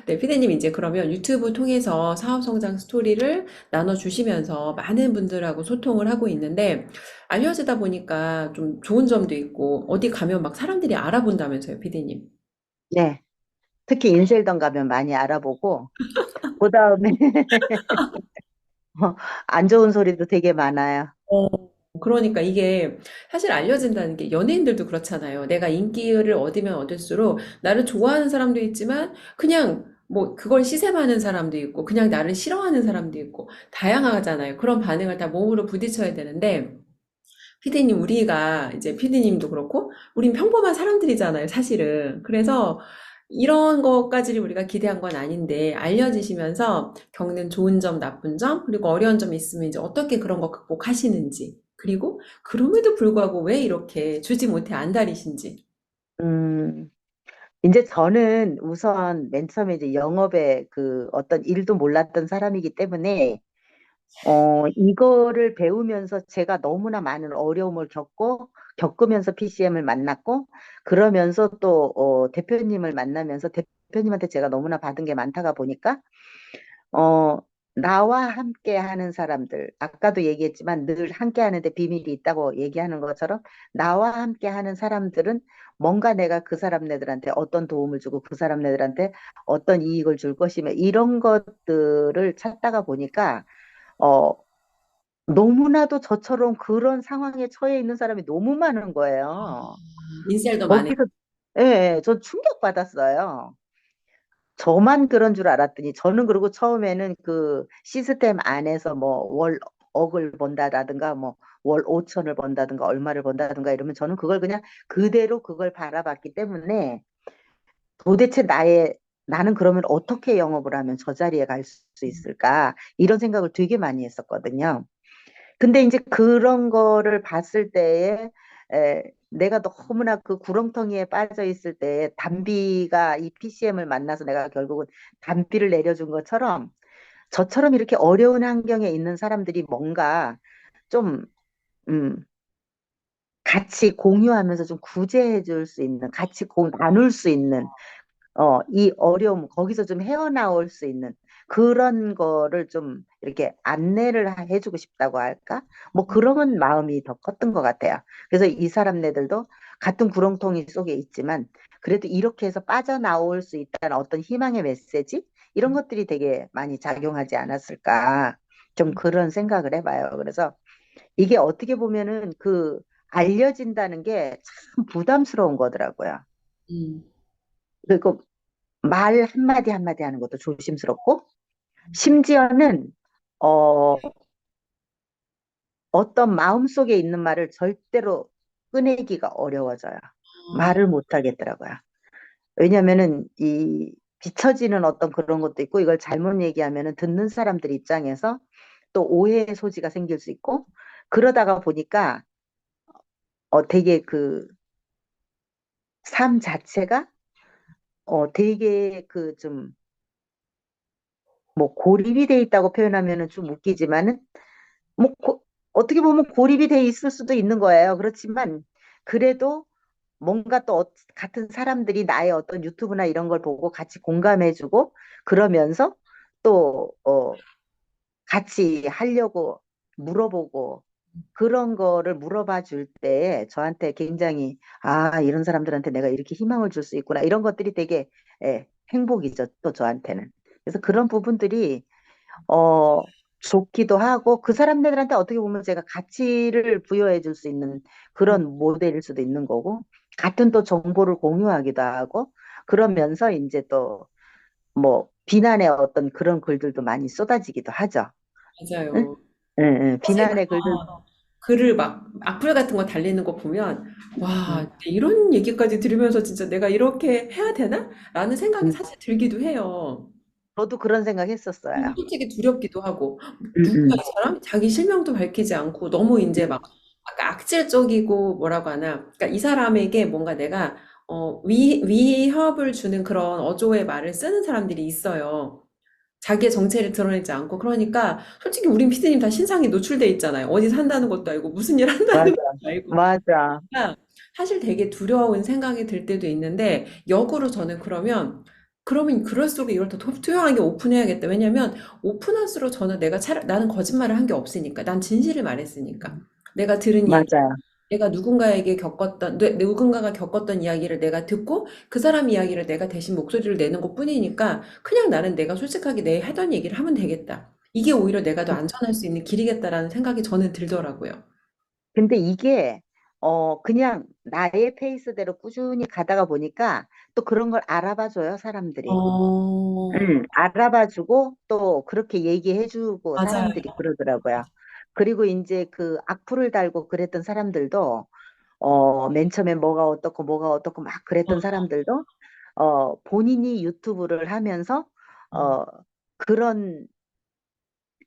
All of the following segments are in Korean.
네, 피디님 이제 그러면 유튜브 통해서 사업 성장 스토리를 나눠주시면서 많은 분들하고 소통을 하고 있는데 알려지다 보니까 좀 좋은 점도 있고 어디 가면 막 사람들이 알아본다면서요, 피디님. 네. 특히 인셀던 가면 많이 알아보고, 그 다음에 안 좋은 소리도 되게 많아요. 어, 그러니까 이게 사실 알려진다는 게 연예인들도 그렇잖아요. 내가 인기를 얻으면 얻을수록 나를 좋아하는 사람도 있지만 그냥 뭐 그걸 시샘하는 사람도 있고 그냥 나를 싫어하는 사람도 있고 다양하잖아요. 그런 반응을 다 몸으로 부딪혀야 되는데 피디님, 우리가 이제 피디님도 그렇고, 우린 평범한 사람들이잖아요, 사실은. 그래서 이런 것까지를 우리가 기대한 건 아닌데, 알려지시면서 겪는 좋은 점, 나쁜 점, 그리고 어려운 점이 있으면 이제 어떻게 그런 거 극복하시는지, 그리고 그럼에도 불구하고 왜 이렇게 주지 못해 안달이신지. 음, 이제 저는 우선 맨 처음에 이제 영업에 그 어떤 일도 몰랐던 사람이기 때문에, 이거를 배우면서 제가 너무나 많은 어려움을 겪으면서 PCM을 만났고, 그러면서 또, 대표님을 만나면서 대표님한테 제가 너무나 받은 게 많다가 보니까, 어, 나와 함께 하는 사람들, 아까도 얘기했지만 늘 함께 하는데 비밀이 있다고 얘기하는 것처럼 나와 함께 하는 사람들은 뭔가 내가 그 사람네들한테 어떤 도움을 주고 그 사람네들한테 어떤 이익을 줄 것이며 이런 것들을 찾다가 보니까 어, 너무나도 저처럼 그런 상황에 처해 있는 사람이 너무 많은 거예요. 인셀도 많으 거기서, 예, 예, 저 충격받았어요. 저만 그런 줄 알았더니 저는 그리고 처음에는 그 시스템 안에서 뭐 월 억을 번다라든가 뭐 월 5천을 번다든가 얼마를 번다든가 이러면 저는 그걸 그냥 그대로 그걸 바라봤기 때문에 도대체 나는 그러면 어떻게 영업을 하면 저 자리에 갈 수 있을까 이런 생각을 되게 많이 했었거든요. 근데 이제 그런 거를 봤을 때에 내가 너무나 그 구렁텅이에 빠져 있을 때 담비가 이 PCM을 만나서 내가 결국은 담비를 내려준 것처럼 저처럼 이렇게 어려운 환경에 있는 사람들이 뭔가 좀 음, 같이 공유하면서 좀 구제해 줄 수 있는, 같이 나눌 수 있는 이 어려움, 거기서 좀 헤어나올 수 있는 그런 거를 좀 이렇게 안내를 해주고 싶다고 할까? 뭐 그런 마음이 더 컸던 것 같아요. 그래서 이 사람네들도 같은 구렁텅이 속에 있지만 그래도 이렇게 해서 빠져나올 수 있다는 어떤 희망의 메시지? 이런 것들이 되게 많이 작용하지 않았을까? 좀 그런 생각을 해봐요. 그래서 이게 어떻게 보면은 그 알려진다는 게 참 부담스러운 거더라고요. 음, 그리고 말 한마디 한마디 하는 것도 조심스럽고, 심지어는, 어, 어떤 마음속에 있는 말을 절대로 꺼내기가 어려워져요. 말을 못 하겠더라고요. 왜냐면은, 비춰지는 어떤 그런 것도 있고, 이걸 잘못 얘기하면은 듣는 사람들 입장에서 또 오해의 소지가 생길 수 있고, 그러다가 보니까, 되게 그 삶 자체가, 되게 그 좀, 뭐 고립이 돼 있다고 표현하면은 좀 웃기지만은, 뭐 어떻게 보면 고립이 돼 있을 수도 있는 거예요. 그렇지만 그래도 뭔가 또 같은 사람들이 나의 어떤 유튜브나 이런 걸 보고 같이 공감해주고 그러면서 또 같이 하려고 물어보고 그런 거를 물어봐 줄 때 저한테 굉장히 이런 사람들한테 내가 이렇게 희망을 줄 수 있구나 이런 것들이 되게 행복이죠. 또 저한테는. 그래서 그런 부분들이 어, 좋기도 하고 그 사람들한테 어떻게 보면 제가 가치를 부여해 줄 수 있는 그런 모델일 수도 있는 거고 같은 또 정보를 공유하기도 하고 그러면서 이제 또 뭐 비난의 어떤 그런 글들도 많이 쏟아지기도 하죠. 응? 맞아요. 응, 응. 사실 비난의 글들. 글을 막 악플 같은 거 달리는 거 보면 와, 응, 이런 얘기까지 들으면서 진짜 내가 이렇게 해야 되나? 라는 생각이 응. 사실 들기도 해요. 저도 그런 생각 그리고 했었어요. 솔직히 두렵기도 하고 응, 누구야 응. 이 사람? 자기 실명도 밝히지 않고 너무 이제 막 아까 악질적이고 뭐라고 하나 그러니까 이 사람에게 뭔가 내가 위협을 주는 그런 어조의 말을 쓰는 사람들이 있어요. 자기의 정체를 드러내지 않고 그러니까 솔직히 우린 피디님 다 신상이 노출돼 있잖아요. 어디 산다는 것도 알고 무슨 일 한다는 맞아, 것도 알고 맞아. 그러니까 사실 되게 두려운 생각이 들 때도 있는데 역으로 저는 그러면 그러면 그럴수록 이걸 더 투명하게 오픈해야겠다. 왜냐면 오픈할수록 저는 나는 거짓말을 한 게 없으니까. 난 진실을 말했으니까. 내가 들은 얘기, 맞아요. 내가 누군가가 겪었던 이야기를 내가 듣고 그 사람 이야기를 내가 대신 목소리를 내는 것뿐이니까 그냥 나는 내가 솔직하게 내 하던 얘기를 하면 되겠다. 이게 오히려 내가 더 안전할 수 있는 길이겠다라는 생각이 저는 들더라고요. 근데 이게 그냥 나의 페이스대로 꾸준히 가다가 보니까 또 그런 걸 알아봐줘요, 사람들이. 알아봐주고 또 그렇게 얘기해주고 맞아요. 사람들이 그러더라고요. 그리고 이제 그 악플을 달고 그랬던 사람들도 맨 처음에 뭐가 어떻고 막 그랬던 사람들도 본인이 유튜브를 하면서 어. 어, 그런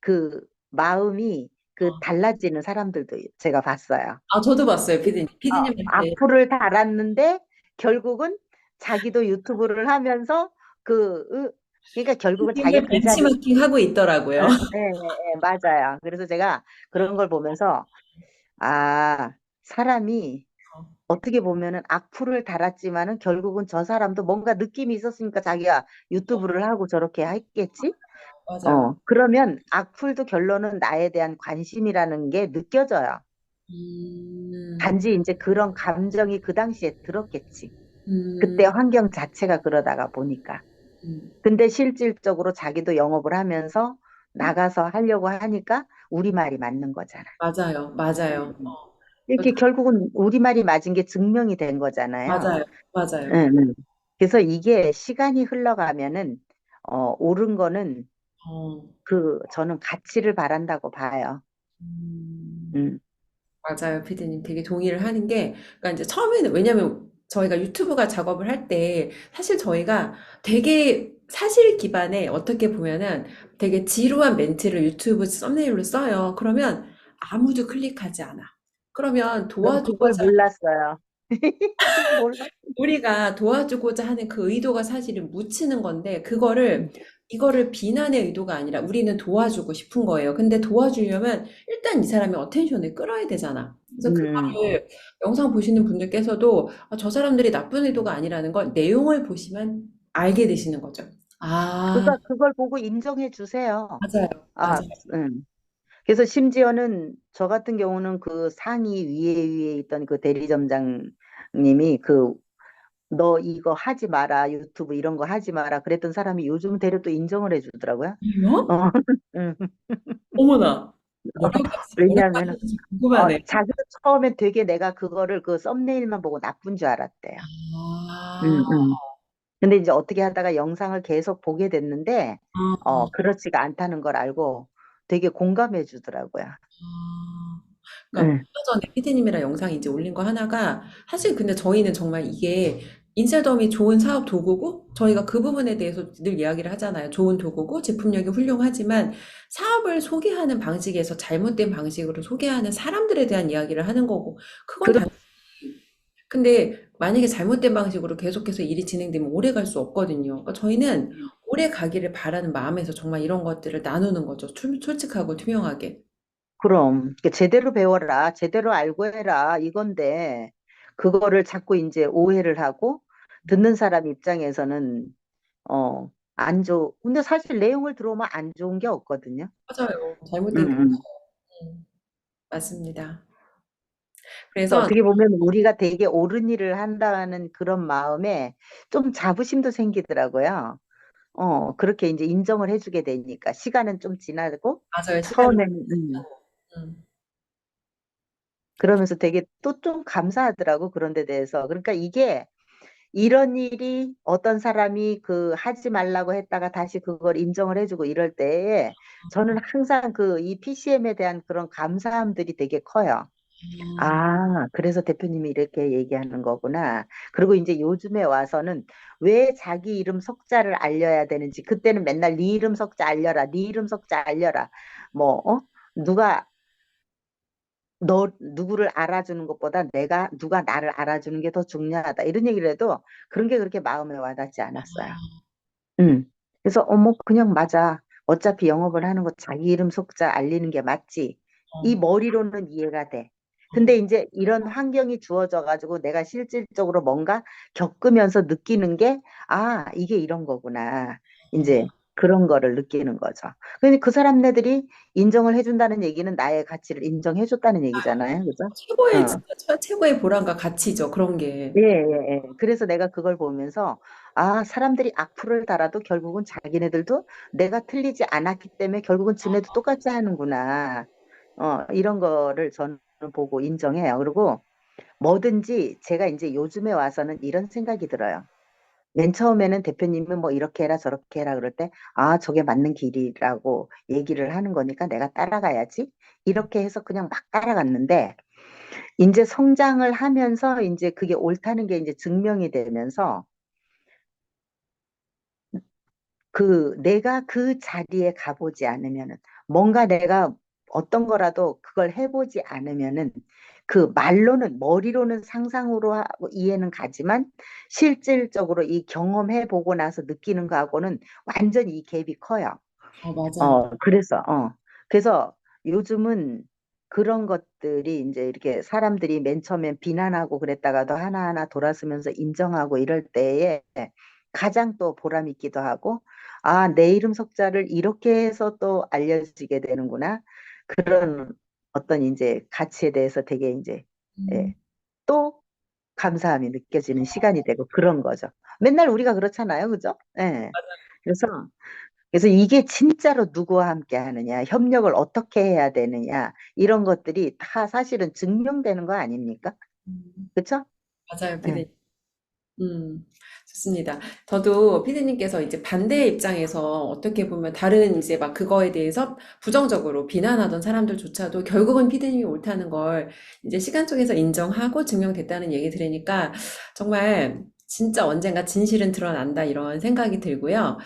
그 마음이 그 달라지는 사람들도 제가 봤어요. 아, 저도 봤어요, 피디님. 피디님한테 악플을 달았는데 결국은 자기도 유튜브를 하면서 그러니까 결국은 자기가 피디님을 그 자리 벤치마킹 하고 있더라고요. 맞아요. 그래서 제가 그런 걸 보면서 아, 사람이 어떻게 보면은 악플을 달았지만은 결국은 저 사람도 뭔가 느낌이 있었으니까 자기가 유튜브를 하고 저렇게 했겠지? 맞아요. 그러면 악플도 결론은 나에 대한 관심이라는 게 느껴져요. 음, 단지 이제 그런 감정이 그 당시에 들었겠지. 음, 그때 환경 자체가 그러다가 보니까. 음. 근데 실질적으로 자기도 영업을 하면서 나가서 하려고 하니까 우리말이 맞는 거잖아. 맞아요, 음, 맞아요. 음. 이렇게 결국은 우리말이 맞은 게 증명이 된 거잖아요. 맞아요, 맞아요. 응, 응. 그래서 이게 시간이 흘러가면은, 옳은 거는 어, 저는 가치를 바란다고 봐요. 음, 음, 맞아요, 피디님. 되게 동의를 하는 게, 그러니까 이제 처음에는, 왜냐면 저희가 유튜브가 작업을 할 때, 사실 저희가 되게 사실 기반의 어떻게 보면은 되게 지루한 멘트를 유튜브 썸네일로 써요. 그러면 아무도 클릭하지 않아. 그러면 넌 그걸 도와주고자 몰랐어요. 몰라. 우리가 도와주고자 하는 그 의도가 사실은 묻히는 건데, 이거를 비난의 의도가 아니라 우리는 도와주고 싶은 거예요. 근데 도와주려면 일단 이 사람의 어텐션을 끌어야 되잖아. 그래서 음, 그거를 영상 보시는 분들께서도 아, 저 사람들이 나쁜 의도가 아니라는 걸 내용을 보시면 알게 되시는 거죠. 아, 그걸 보고 인정해 주세요. 맞아요. 아, 맞아요. 그래서 심지어는 저 같은 경우는 그 상위 위에 있던 그 대리점장님이 너 이거 하지 마라. 유튜브 이런 거 하지 마라. 그랬던 사람이 요즘 대려 또 인정을 해주더라고요. 어, 어? 음. 어머나. 뭐라고 왜냐하면 하셨는지 궁금하네요. 자기도 처음에 되게 내가 그거를 그 썸네일만 보고 나쁜 줄 알았대요. 아, 음, 음. 근데 이제 어떻게 하다가 영상을 계속 보게 됐는데, 아. 그렇지가 않다는 걸 알고 되게 공감해 주더라고요. 아, 그러니까 응, 얼마 전에 피디님이랑 영상 이제 올린 거 하나가 사실 근데 저희는 정말 이게 인셀덤이 좋은 사업 도구고 저희가 그 부분에 대해서 늘 이야기를 하잖아요. 좋은 도구고 제품력이 훌륭하지만 사업을 소개하는 방식에서 잘못된 방식으로 소개하는 사람들에 대한 이야기를 하는 거고 그건 그렇, 단 근데 만약에 잘못된 방식으로 계속해서 일이 진행되면 오래 갈 수 없거든요. 그러니까 저희는 오래 가기를 바라는 마음에서 정말 이런 것들을 나누는 거죠. 솔직하고 투명하게. 그럼 제대로 배워라, 제대로 알고 해라 이건데 그거를 자꾸 이제 오해를 하고 듣는 사람 입장에서는 안 근데 사실 내용을 들어오면 안 좋은 게 없거든요. 맞아요. 음, 잘못된 게 음. 맞습니다. 그래서 그래서 어떻게 보면 우리가 되게 옳은 일을 한다는 그런 마음에 좀 자부심도 생기더라고요. 그렇게 이제 인정을 해주게 되니까 시간은 좀 지나고 맞아요. 시간이 처음에는 음, 그러면서 되게 또 좀 감사하더라고 그런 데 대해서. 그러니까 이게 이런 일이 어떤 사람이 하지 말라고 했다가 다시 그걸 인정을 해주고 이럴 때에 저는 항상 이 PCM에 대한 그런 감사함들이 되게 커요. 아, 그래서 대표님이 이렇게 얘기하는 거구나. 그리고 이제 요즘에 와서는 왜 자기 이름 석자를 알려야 되는지, 그때는 맨날 네 이름 석자 알려라, 네 이름 석자 알려라. 뭐, 누가, 누구를 알아주는 것보다 누가 나를 알아주는 게 더 중요하다. 이런 얘기를 해도 그런 게 그렇게 마음에 와닿지 않았어요. 음. 그래서, 그냥 맞아. 어차피 영업을 하는 거 자기 이름 석자 알리는 게 맞지. 이 어, 머리로는 이해가 돼. 근데 이제 이런 환경이 주어져 가지고 내가 실질적으로 뭔가 겪으면서 느끼는 게, 아, 이게 이런 거구나. 이제 그런 거를 느끼는 거죠. 근데 그 사람네들이 인정을 해준다는 얘기는 나의 가치를 인정해줬다는 얘기잖아요. 그죠? 최고의, 어. 진짜 최고의 보람과 가치죠. 그런 게. 예, 예, 예. 그래서 내가 그걸 보면서, 아, 사람들이 악플을 달아도 결국은 자기네들도 내가 틀리지 않았기 때문에 결국은 지네도 똑같이 하는구나. 이런 거를 저는 보고 인정해요. 그리고 뭐든지 제가 이제 요즘에 와서는 이런 생각이 들어요. 맨 처음에는 대표님은 뭐 이렇게 해라 저렇게 해라 그럴 때, 아, 저게 맞는 길이라고 얘기를 하는 거니까 내가 따라가야지. 이렇게 해서 그냥 막 따라갔는데, 이제 성장을 하면서 이제 그게 옳다는 게 이제 증명이 되면서 내가 그 자리에 가보지 않으면은, 뭔가 내가 어떤 거라도 그걸 해보지 않으면은, 그 말로는, 머리로는 상상으로 하고 이해는 가지만, 실질적으로 이 경험해보고 나서 느끼는 거하고는 완전히 이 갭이 커요. 맞아요. 그래서 요즘은 그런 것들이 이제 이렇게 사람들이 맨 처음엔 비난하고 그랬다가도 하나하나 돌아서면서 인정하고 이럴 때에 가장 또 보람 있기도 하고, 아, 내 이름 석자를 이렇게 해서 또 알려지게 되는구나. 그런 어떤 이제 가치에 대해서 되게 이제, 음, 예, 또 감사함이 느껴지는 시간이 되고 그런 거죠. 맨날 우리가 그렇잖아요. 그죠? 예. 그래서 이게 진짜로 누구와 함께 하느냐, 협력을 어떻게 해야 되느냐, 이런 것들이 다 사실은 증명되는 거 아닙니까? 그쵸? 맞아요, 응. 피디님. 좋습니다. 저도 피디님께서 이제 반대의 입장에서 어떻게 보면 다른 이제 막 그거에 대해서 부정적으로 비난하던 사람들조차도 결국은 피디님이 옳다는 걸 이제 시간 속에서 인정하고 증명됐다는 얘기 들으니까 정말 진짜 언젠가 진실은 드러난다 이런 생각이 들고요.